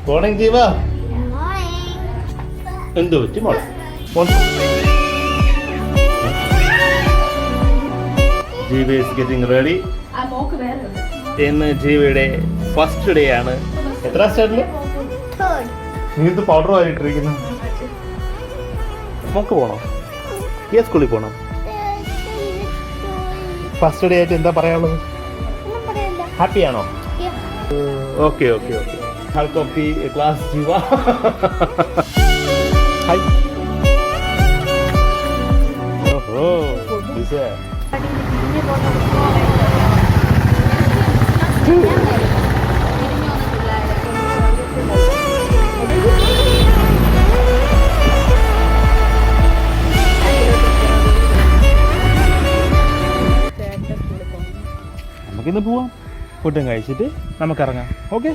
Morning ജീവ. എന്ത് പറ്റി മോളെ? ജീവ ഈസ് ഗെറ്റിംഗ് റെഡി. ഇന്ന് ജീവയുടെ ഫസ്റ്റ് ഡേ ആണ്. എത്ര സ്റ്റാൻഡേർഡില്? നീ ഇത് പൗഡർ ആയിട്ടിരിക്കുന്നു. നമുക്ക് പോണോ? ഏത് സ്കൂളിൽ പോകണം? ഫസ്റ്റ് ഡേ ആയിട്ട് എന്താ പറയാനുള്ളത്? ഹാപ്പിയാണോ? Okay okay okay. Help of the class Jeeva. Hi. ഓഹോ ടീച്ചർ. നമുക്കിന്ന് പോവാം. ഫുഡും കഴിച്ചിട്ട് നമുക്കിറങ്ങാം. ഓക്കെ.